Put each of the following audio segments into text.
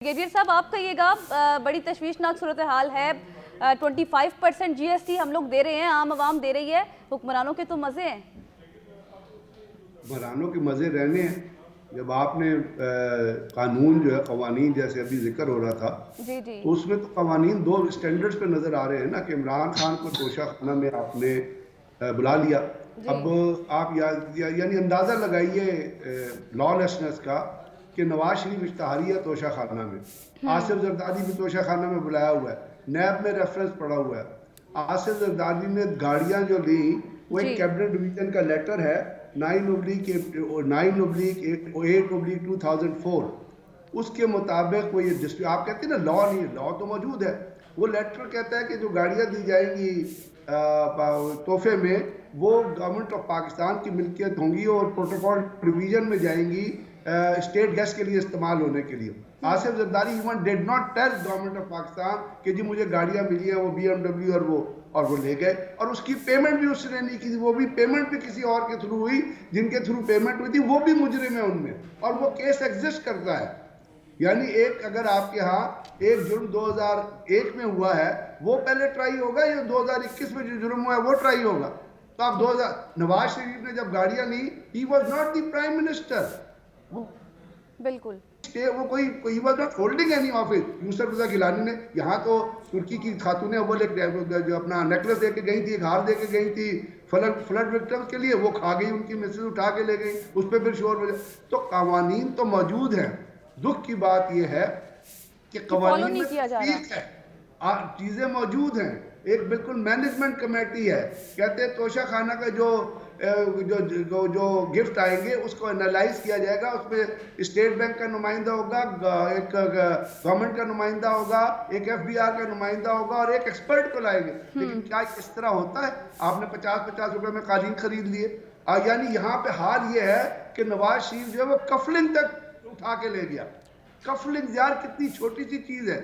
Brigadier साहब, आप कहिएगा, बड़ी तशवीशनाक सूरत हाल है। 25% GST हम लोग दे रहे हैं, आम आवाम दे रही है, हुक्मरानों के तो मजे हैं। हुक्मरानों के मजे रहने हैं। जब आपने कानून जो है, कवानीन जैसे अभी जिक्र हो रहा था, जी जी तो उसमें तो कवानीन दो स्टैंडर्ड्स पे नजर आ रहे हैं ना, कि इमरान खान को तोशा खाना में आपने बुला लिया। जी अब आप यानी अंदाजा लगाइए लॉलेसनेस का, कि नवाज शरीफ इश्तहारी है तोशा खाना में, आसिफ जरदारी भी तोशा खाना में बुलाया हुआ है, नैब में रेफरेंस पड़ा हुआ है। आसिफ जरदारी ने गाड़ियां जो ली वो जी एक कैबिनेट डिवीजन का लेटर है 9/8/2004, उसके मुताबिक वो ये डिस्प्यूट, आप कहते हैं ना लॉ नहीं, लॉ तो मौजूद है। वो लेटर कहता है कि जो गाड़ियां दी जाएंगी तोहफे में, वो गवर्नमेंट ऑफ पाकिस्तान की मिल्कियत होंगी और प्रोटोकॉल डिवीजन में जाएंगी स्टेट गैस के लिए इस्तेमाल होने के लिए। Asif Zardari even did not tell government of Pakistan कि जी मुझे गाड़ियां मिली हैं, वो BMW और वो ले गए, और उसकी पेमेंट भी उसने नहीं की। वो भी पेमेंट भी किसी और के थ्रू हुई, जिनके थ्रू पेमेंट हुई थी वो भी मुजरिम है उनमें, और वो केस एग्जिस्ट करता है। यानी एक अगर आपके यहाँ एक जुर्म 2001 में हुआ है, वो पहले ट्राई होगा, या 2021 में जो जुर्म हुआ है वो ट्राई होगा। तो आप 2000 नवाज शरीफ ने जब गाड़ियां ली, he was not the prime minister, बिल्कुल। वो कोई was not holding any office. Yusuf Raza Gilani ने यहाँ तो तुर्की की खातून अव्वल एक जो अपना नेकलेस दे के गई थी, एक हार दे के गई थी फ्लड विक्टिम्स के लिए, वो खा गई, उनकी मिसेज उठा के ले गई, उस पर फिर शोर बजा। तो कवानीन तो मौजूद हैं। दुख की बात यह है कि कवानीन में ठीक है, चीजें मौजूद हैं, एक बिल्कुल मैनेजमेंट कमेटी है। कहते हैं तोशा खाना का जो गिफ्ट आएंगे उसको एनालाइज किया जाएगा, उसमें स्टेट बैंक का नुमाइंदा होगा, एक गवर्नमेंट का नुमाइंदा होगा, एक FBR का नुमाइंदा होगा, और एक एक्सपर्ट को लाएंगे। लेकिन क्या इस तरह होता है? आपने 50-50 रुपए में कालीन खरीद लिए। यानी यहाँ पे हाल ये है कि नवाज शरीफ जो है वो कफलिंग तक उठा के ले गया। कफलिंग यार कितनी छोटी सी चीज है,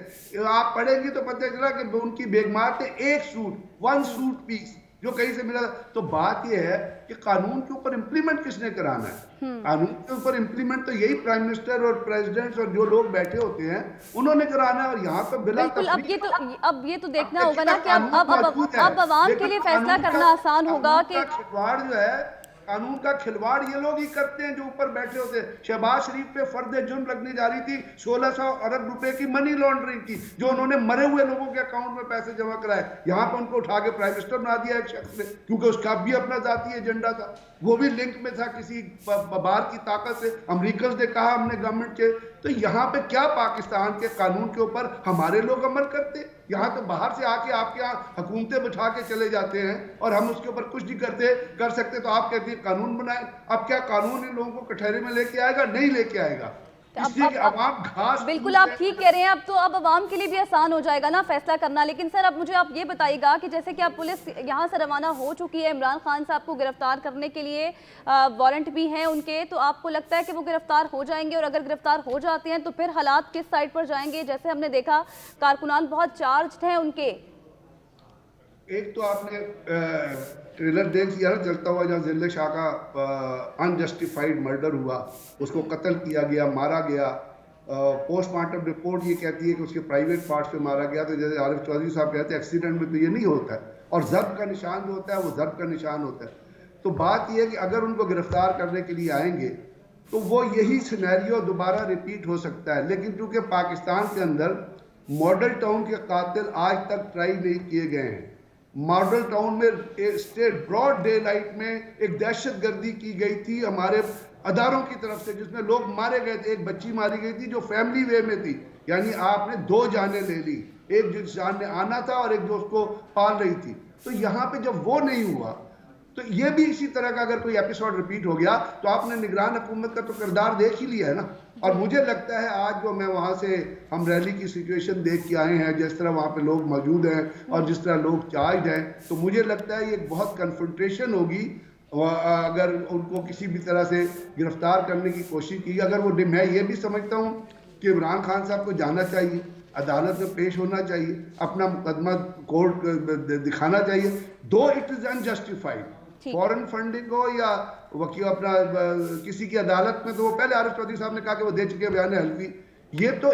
आप पढ़ेंगे तो पता चला कि उनकी बेगमात है एक सूट, 1 सूट पीस जो कहीं से मिला। तो बात यह है कि कानून के ऊपर इंप्लीमेंट किसने कराना है? कानून के ऊपर इंप्लीमेंट तो यही प्राइम मिनिस्टर और प्रेसिडेंट और जो लोग बैठे होते हैं उन्होंने कराना है। और यहाँ पर बिल्कुल, अब ये तो देखना होगा ना कि अब अवाम के लिए फैसला करना आसान होगा कि खिलवाड़ जो है, कानून का खिलवाड़ ये लोग ही करते हैं जो ऊपर बैठे होते हैं। शहबाज शरीफ पे फर्द जुर्म लगने जा रही थी 1600 अरब रुपए की मनी लॉन्ड्रिंग की, जो उन्होंने मरे हुए लोगों के अकाउंट में पैसे जमा कराए। यहाँ पे उनको उठा के प्राइम मिनिस्टर बना दिया एक शख्स ने, क्योंकि उसका भी अपना जाती एजेंडा था, वो भी लिंक में था किसी बाहर की ताकत से। अमेरिकन ने कहा हमने गवर्नमेंट के। तो यहाँ पे क्या पाकिस्तान के कानून के ऊपर हमारे लोग अमल करते? यहाँ तो बाहर से आके आपके यहाँ हुकूमतें बिठा के चले जाते हैं और हम उसके ऊपर कुछ नहीं कर सकते। तो आप कहते हैं कानून बनाए। अब क्या कानून इन लोगों को कटहरे में लेके आएगा? नहीं लेके आएगा। बिल्कुल आप ठीक कह रहे हैं। अब अवाम के लिए भी आसान हो जाएगा ना फैसला करना। लेकिन सर, अब मुझे आप ये बताइएगा कि जैसे कि अब पुलिस यहाँ से रवाना हो चुकी है, इमरान खान साहब को गिरफ्तार करने के लिए वारंट भी हैं उनके, तो आपको लगता है कि वो गिरफ्तार हो जाएंगे? और अगर गिरफ्तार हो जाते हैं तो फिर हालात किस साइड पर जाएंगे? जैसे हमने देखा कारकुनान बहुत चार्ज्ड हैं उनके। एक तो आपने ट्रेलर देख लिया ना, चलता हुआ, जहाँ जिले शाह का अनजस्टिफाइड मर्डर हुआ, उसको कत्ल किया गया, मारा गया। पोस्टमार्टम रिपोर्ट ये कहती है कि उसके प्राइवेट पार्ट्स पे मारा गया। तो जैसे आरिफ चौधरी साहब कहते हैं एक्सीडेंट में तो ये नहीं होता है, और जब्त का निशान जो होता है वो जब्त का निशान होता है। तो बात यह है कि अगर उनको गिरफ्तार करने के लिए आएंगे तो वो यही सिनेरियो दोबारा रिपीट हो सकता है। लेकिन चूंकि पाकिस्तान के अंदर मॉडल टाउन के कातिल आज तक ट्राई नहीं किए गए हैं, मॉडल टाउन में स्टेट ब्रॉड डे लाइट में एक दहशत गर्दी की गई थी हमारे अदारों की तरफ से, जिसमें लोग मारे गए थे। एक बच्ची मारी गई थी जो फैमिली वे में थी, यानी आपने 2 जानें ले ली, एक जो जान ने आना था और एक जो उसको पाल रही थी। तो यहाँ पे जब वो नहीं हुआ, तो ये भी इसी तरह का अगर कोई एपिसोड रिपीट हो गया तो आपने निगरान हुकूमत का तो किरदार देख ही लिया है ना। और मुझे लगता है आज जो मैं वहाँ से हम रैली की सिचुएशन देख के आए हैं, जिस तरह वहाँ पे लोग मौजूद हैं और जिस तरह लोग चार्ज हैं, तो मुझे लगता है ये बहुत कन्फ्रंटेशन होगी अगर उनको किसी भी तरह से गिरफ्तार करने की कोशिश की। अगर वो, मैं ये भी समझता हूँ कि इमरान खान साहब को जाना चाहिए, अदालत में पेश होना चाहिए, अपना मुकदमा कोर्ट दिखाना चाहिए। दो it is unjustified, foreign funding हो या वकील अपना किसी की अदालत में, तो वो पहले आरिफ चौधरी साहब ने कहा कि वो दे चुके बयान हल्फी, ये तो